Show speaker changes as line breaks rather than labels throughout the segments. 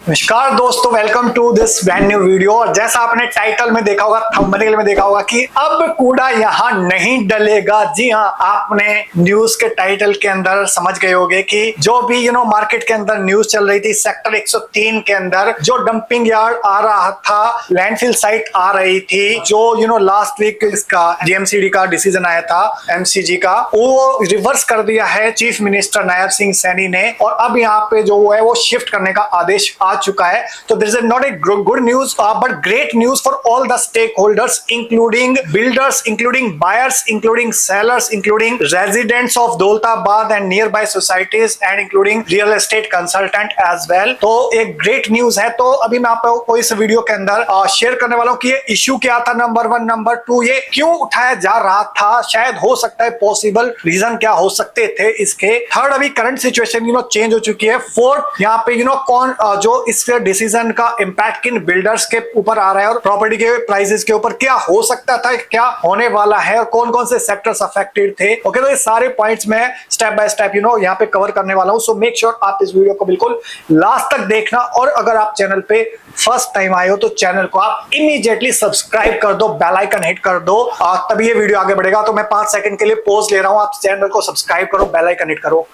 नमस्कार दोस्तों, welcome to this brand new video. और जैसा आपने टाइटल में देखा होगा, थंबनेल में देखा होगा कि अब कूड़ा यहाँ नहीं डलेगा। जी हाँ, आपने न्यूज के टाइटल के अंदर समझ गए होंगे कि जो भी मार्केट के अंदर न्यूज चल रही थी, सेक्टर 103 के अंदर जो डंपिंग यार्ड आ रहा था, लैंडफिल साइट आ रही थी, जो लास्ट वीक इसका डीएमसीडी का डिसीजन आया था, एमसीजी का, वो रिवर्स कर दिया है चीफ मिनिस्टर नायब सिंह सैनी ने। और अब यहाँ पे जो है वो शिफ्ट करने का आदेश आ चुका है। तो this is not a good news but great news for all the stakeholders, including builders, including buyers, including sellers, including residents of Daulatabad and nearby societies and including real estate consultant as well. तो एक great news है। तो अभी मैं आपको इस video के अंदर शेयर करने वाला हूं कि ये इश्यू क्या था, नंबर 1, नंबर 2 ये क्यों उठाया जा रहा था, शायद हो सकता है पॉसिबल रीजन क्या हो सकते थे इसके। थर्ड, अभी करंट सिचुएशन चेंज हो चुकी है। फोर्थ, यहाँ पे कौन जो इस डिसीजन का इंपैक्ट किन बिल्डर्स के ऊपर आ रहा है और प्रॉपर्टी के प्राइसेस के ऊपर क्या हो सकता था, क्या होने वाला है और कौन कौन से सेक्टर्स अफेक्टेड थे। ओके, तो ये सारे पॉइंट्स मैं स्टेप बाय स्टेप यहाँ पे कवर करने वाला हूं। सो मेक श्योर आप इस वीडियो को बिल्कुल लास्ट तक देखना। और अगर आप चैनल पे फर्स्ट टाइम आए हो तो चैनल को आप इमीडिएटली सब्सक्राइब कर दो, बेल आइकन हिट कर दो, तभी ये वीडियो आगे बढ़ेगा। तो मैं 5 सेकंड के लिए पॉज ले रहा हूं, आप चैनल को सब्सक्राइब करो, बेल आइकन हिट करो।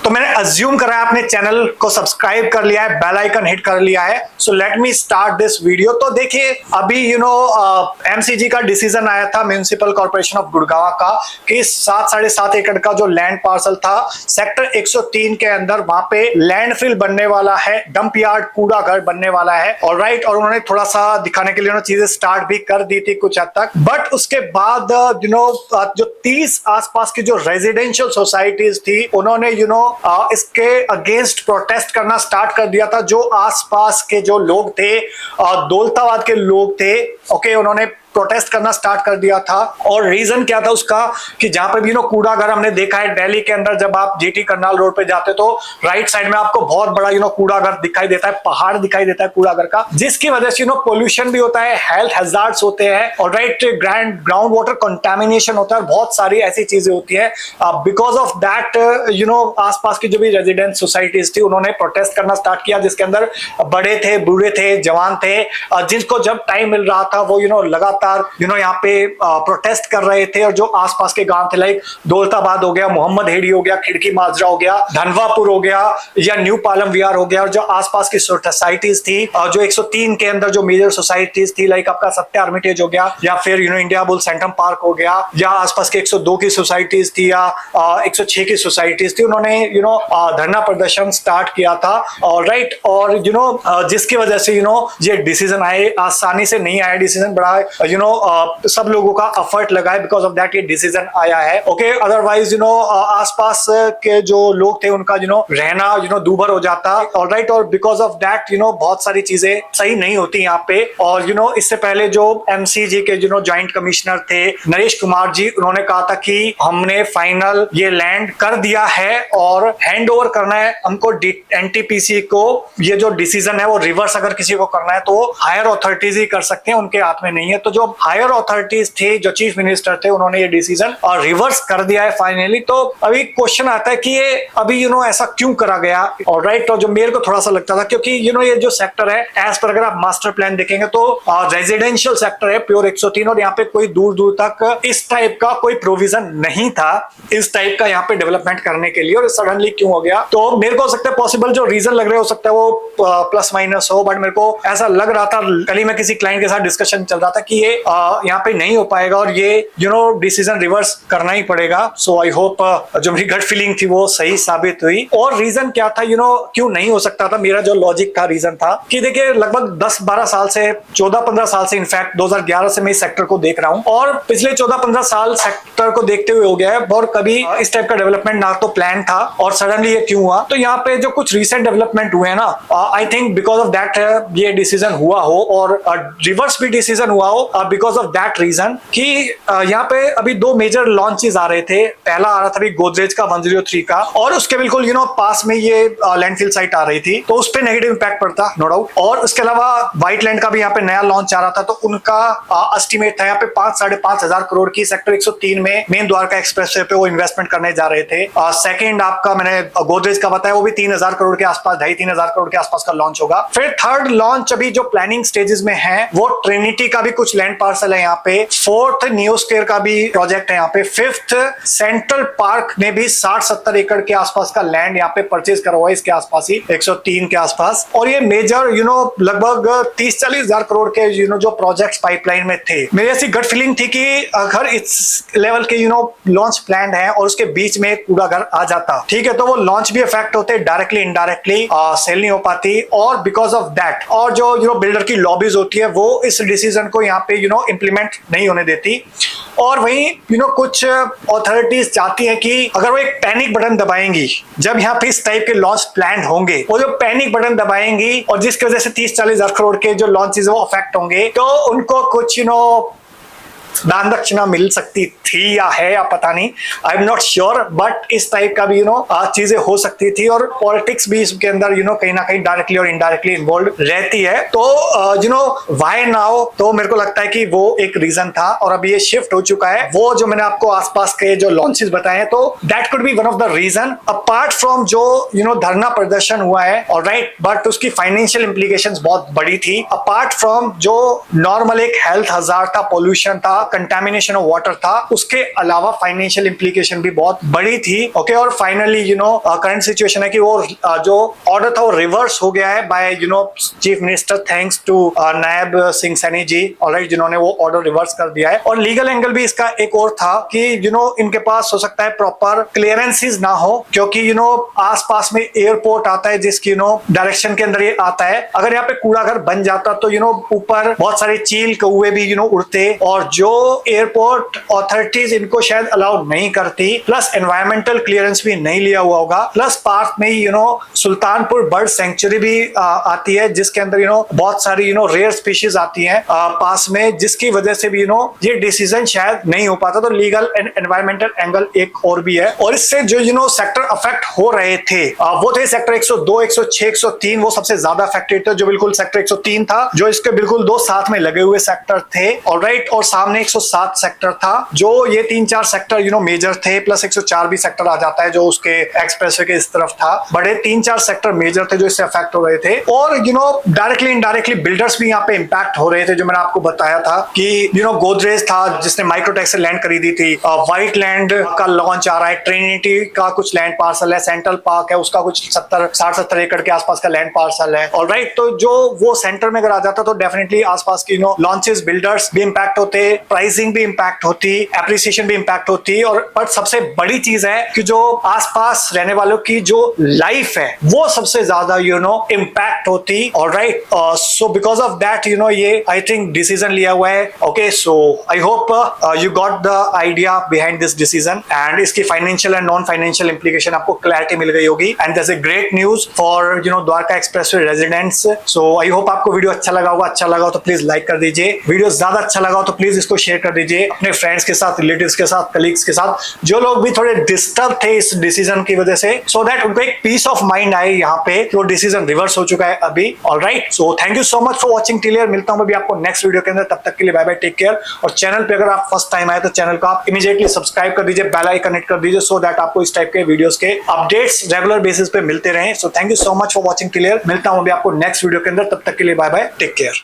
तो मैंने अज्यूम करा है आपने चैनल को सब्सक्राइब कर लिया है, बेल आइकन हिट कर लिया है। So let me start this video. तो देखिए, अभी एमसीजी का डिसीजन आया था, म्युनिसिपल कॉर्पोरेशन ऑफ गुड़गांव का, कि 7.5 एकड़ का जो लैंड पार्सल था सेक्टर 103 के अंदर, वहां पे लैंडफिल बनने वाला है, डंप यार्ड, कूड़ा घर बनने वाला है। ऑलराइट, और उन्होंने थोड़ा सा दिखाने के लिए चीजें स्टार्ट भी कर दी थी कुछ हद तक। बट उसके बाद जो 30 आसपास की जो रेजिडेंशियल सोसाइटीज थी, उन्होंने इसके अगेंस्ट प्रोटेस्ट करना स्टार्ट कर दिया था। जो आसपास के जो लोग थे, दौलताबाद के लोग थे, ओके, उन्होंने प्रोटेस्ट करना स्टार्ट कर दिया था। और रीजन क्या था उसका कि जहां पे भी कूड़ा घर हमने देखा है दिल्ली के अंदर, जब आप जीटी करनाल रोड पे जाते तो राइट साइड में आपको बहुत बड़ा कूड़ा घर दिखाई देता है, पहाड़ दिखाई देता है कूड़ा घर का, जिसकी वजह से पोल्यूशन भी होता है, हेल्थ हैजार्ड्स होते हैं, और राइट ग्राउंड वाटर कंटामिनेशन होता है, बहुत सारी ऐसी चीजें होती है। बिकॉज ऑफ दैट आसपास की जो भी रेजिडेंट सोसाइटीज थी, उन्होंने प्रोटेस्ट करना स्टार्ट किया, जिसके अंदर बड़े थे, बूढ़े थे, जवान थे, जिनको जब टाइम मिल रहा था वो लगातार यहाँ पे प्रोटेस्ट कर रहे थे। और जो आसपास के गांव थे, लाइक दौलताबाद हो गया, मोहम्मद हेडी हो गया, खिड़की माजरा हो गया, धनवापुर हो गया, या न्यू पालम विहार हो गया, और जो आसपास की सोसाइटीज थी, जो 103 के अंदर जो मेजर सोसाइटीज थी, लाइक आपका सत्य आर्मिटेज हो गया, या फिर इंडिया बुल सेंट्रम पार्क हो गया, या आसपास के 102 की सोसाइटीज थी, या 106 की सोसाइटीज थी, उन्होंने धरना प्रदर्शन स्टार्ट किया था। राइट, और जिसकी वजह से ये डिसीजन आए, आसानी से नहीं आया डिसीजन, बड़ा सब लोगों का एफर्ट लगा है, बिकॉज ऑफ दैट ये डिसीजन आया है। ओके, अदरवाइज आसपास के जो लोग थे उनका रहना दूभर हो जाता। ऑलराइट, और बिकॉज ऑफ दैट बहुत सारी चीजें सही नहीं होती यहाँ पे। और इससे पहले जो एमसीजी के ज्वाइंट कमिश्नर थे नरेश कुमार जी, उन्होंने कहा था कि हमने फाइनल ये लैंड कर दिया है और हैंड ओवर करना है हमको एनटीपीसी को। ये जो डिसीजन है वो रिवर्स अगर किसी को करना है तो हायर अथॉरिटीज ही कर सकते हैं, उनके हाथ में नहीं है। तो जो हायर अथॉरिटीज थे, जो चीफ मिनिस्टर थे, उन्होंने ये डिसीजन और रिवर्स कर दिया है फाइनली। तो अभी क्वेश्चन आता है कि ये अभी ऐसा क्यों करा गया। ऑलराइट, तो जो मेरे को थोड़ा सा लगता था, क्योंकि ये जो सेक्टर है, एज पर अगर आप मास्टर प्लान देखेंगे तो रेजिडेंशियल सेक्टर है, प्योर 103, और यहाँ पे कोई दूर दूर तक इस टाइप का कोई प्रोविजन नहीं था, इस टाइप का यहाँ पे डेवलपमेंट करने के लिए। और सडनली क्यों हो गया, तो मेरे को हो सकता है पॉसिबल जो रीजन लग रहे हो सकता है वो प्लस माइनस हो, बट मेरे को ऐसा लग रहा था, कल ही मैं किसी क्लाइंट के साथ डिस्कशन चल रहा था कि ये यहाँ पे नहीं हो पाएगा और ये डिसीजन रिवर्स करना ही पड़ेगा। सो आई होप जो मेरी गट फीलिंग थी वो सही साबित हुई। और रीजन क्या था, क्यों नहीं हो सकता था, मेरा जो लॉजिक था, रीजन था कि देखिए, लगभग 10-12 साल से, 14-15 साल से, इनफैक्ट 2011 से मैं इस सेक्टर को देख रहा हूँ, और पिछले 14-15 साल सेक्टर को देखते हुए हो गया है, और कभी इस टाइप का डेवलपमेंट ना तो प्लान था, और सडनली ये क्यों हुआ। तो यहाँ पे जो कुछ रिसेंट डेवलपमेंट हुए हैं ना, I think because of that ये डिसीजन हुआ हो, और रिवर्स भी डिसीजन हुआ हो, बिकॉज ऑफ दैट रीजन कि यहाँ पे अभी दो मेजर लॉन्चेस आ रहे थे। पहला आ रहा था अभी गोदरेज का 103 का, और उसके बिल्कुल पास में ये लैंडफिल साइट आ रही थी, तो उस पर नेगेटिव इंपैक्ट पड़ता, नो डाउट। और उसके अलावा व्हाइट लैंड का भी यहाँ पे नया लॉन्च आ रहा था, तो उनका एस्टिमेट था यहाँ पे 5-5.5 करोड़ की सेक्टर 103 में मेन द्वारका एक्सप्रेसवे पे वो इन्वेस्टमेंट करने जा रहे थे। सेकंड आपका मैंने गोदरेज का बताया, वो भी 3,000 करोड़ के आसपास, 2,500-3,000 करोड़ के आसपास का लॉन्च होगा। फिर थर्ड लॉन्च अभी जो प्लानिंग स्टेजेस में है वो ट्रिनिटी का भी कुछ लैंड पार्सल है यहाँ पे, फोर्थ नियोस्फीयर का भी प्रोजेक्ट है यहाँ पे, फिफ्थ सेंट्रल पार्क में भी 60-70 एकड़ के आसपास का लैंड यहाँ पे परचेज करा हुआ है, इसके आसपास ही 103 के आसपास। और ये मेजर लगभग 30-40 हजार करोड़ के जो प्रोजेक्ट्स पाइपलाइन में थे। मेरी ऐसी गट फीलिंग थी कि अगर इस लेवल के लॉन्च प्लान है और उसके बीच में कूड़ा घर आ जाता, ठीक है, तो वो लॉन्च भी इफेक्ट होते, डायरेक्टली इनडायरेक्टली सेल नहीं हो पाती। और बिकॉज ऑफ दैट, और जो बिल्डर की लॉबीज होती है वो इस डिसीजन को यहाँ पे इंप्लीमेंट नहीं होने देती। और वहीं कुछ अथॉरिटीज चाहती है कि अगर वो एक पैनिक बटन दबाएंगी जब यहाँ पे इस टाइप के लॉन्च प्लान होंगे, वो जो पैनिक बटन दबाएंगी और जिसकी वजह से 30-40 हजार करोड़ के जो लॉन्चेस वो अफेक्ट होंगे, तो उनको कुछ दान दक्षिणा मिल सकती थी या है या पता नहीं, I am not sure, but इस टाइप का भी चीजें हो सकती थी। और पॉलिटिक्स भी इसके अंदर कहीं ना कहीं डायरेक्टली और इनडायरेक्टली इन्वॉल्व रहती है। तो व्हाई नाउ, तो मेरे को लगता है कि वो एक रीजन था और अभी ये शिफ्ट हो चुका है। वो जो मैंने आपको आसपास के जो लॉन्चेस बताए हैं, तो that could be one of the reason, apart from जो धरना प्रदर्शन हुआ है, ऑलराइट, बट उसकी फाइनेंशियल इंप्लीकेशंस बहुत बड़ी थी। अपार्ट फ्रॉम जो नॉर्मल एक हेल्थ हजार्ड था, पोल्यूशन था, कंटामिनेशन ऑफ वाटर था, उसके अलावा फाइनेंशियल इंप्लीकेशन भी बहुत बड़ी थी। ओके, और फाइनली करंट सिचुएशन है कि वो जो ऑर्डर था वो रिवर्स हो गया है by chief minister, thanks to Nayab Singh Saini ji, alright, जिन्होंने वो ऑर्डर रिवर्स कर दिया है। और लीगल एंगल भी इसका एक और था कि इनके पास हो सकता है प्रॉपर क्लियरेंसेस ना हो, क्योंकि आसपास में एयरपोर्ट आता है जिसकी डायरेक्शन के अंदर ये आता है। अगर यहाँ पे कूड़ा घर बन जाता तो ऊपर बहुत सारे चील कौए भी उड़ते, और जो एयरपोर्ट अथॉरिटीज इनको शायद अलाउ नहीं करती, प्लस एनवायरमेंटल क्लियरेंस भी नहीं लिया हुआ होगा, प्लस पार्क में ही सुल्तानपुर बर्ड सेंचुरी भी आती है, जिसके अंदर बहुत सारी रेयर स्पीशीज आती हैं पास में, जिसकी वजह से भी ये डिसीजन शायद नहीं हो पाता। तो लीगल एंड एनवायरमेंटल एंगल एक और भी है। और इससे जो सेक्टर अफेक्ट हो रहे थे वो थे सेक्टर 102, 106, 103, वो सबसे ज्यादा अफेक्टेड थे। जो बिल्कुल सेक्टर 103 था, जो इसके बिल्कुल दो साथ में लगे हुए सेक्टर थे, ऑलराइट, और सामने 107 सेक्टर था, जो ये 3-4 सेक्टर मेजर थे, प्लस 104 भी सेक्टर आ जाता है जो उसके एक्सप्रेसवे के इस तरफ था। बड़े 3-4 सेक्टर मेजर थे जो इससे अफेक्ट हो रहे थे। और डायरेक्टली इनडायरेक्टली बिल्डर्स भी यहाँ पे इंपैक्ट हो रहे थे, जो मैंने आपको बताया था कि गोदरेज था जिसने माइक्रोटेक से लैंड खरीदी थी, व्हाइट लैंड का लॉन्च आ रहा है, ट्रिनिटी का कुछ लैंड पार्सल है, सेंट्रल पार्क है उसका कुछ 60-70 एकड़ के आसपास का लैंड पार्सल है, ऑलराइट। तो जो वो सेंटर में अगर आ जाता तो डेफिनेटली आसपास की लॉन्चेस, बिल्डर्स भी इंपैक्ट होते, प्राइसिंग भी इंपैक्ट होती, एप्रिसिएशन भी इंपैक्ट होती। और पर सबसे बड़ी चीज है कि जो आसपास रहने वालों की जो लाइफ है वो सबसे ज्यादा इंपैक्ट होती, alright. So because of that ये आई थिंक डिसीजन लिया हुआ है। Okay, so I hope you got the idea behind this decision, and इसकी financial and non financial implication आपको क्लैरिटी मिल गई होगी। And that's a great news for Dwarka expressway residents. So I hope आपको video अच्छा लगा होगा। अच्छा लगा हो तो प्लीज लाइक कर दीजिए, वीडियो ज्यादा अच्छा लगा हो तो प्लीज इसको शेयर कर दीजिए अपने फ्रेंड्स के साथ, रिलेटिव्स के साथ, कलीग्स के साथ, जो लोग भी थोड़े डिस्टर्ब थे इस डिसीजन की वजह से, सो दैट उनको एक पीस ऑफ माइंड आए यहाँ पे कि वो डिसीजन रिवर्स हो चुका है अभी, alright. So thank you so much for watching till here. मिलता हूं अभी आपको नेक्स्ट वीडियो के अंदर, तब तक के लिए बाय बाय, टेक केयर। और चैनल पे अगर आप फर्स्ट टाइम आए तो चैनल को आप इमीडिएटली सब्सक्राइब कर दीजिए, बेल आइकन हिट कर दीजिए, सो दैट आपको इस टाइप के वीडियोस के अपडेट्स रेगुलर बेसिस पे मिलते रहें। So thank you so much for watching till here. मिलता हूं अभी आपको नेक्स्ट वीडियो के अंदर, तब तक के लिए बाय बाय, टेक केयर।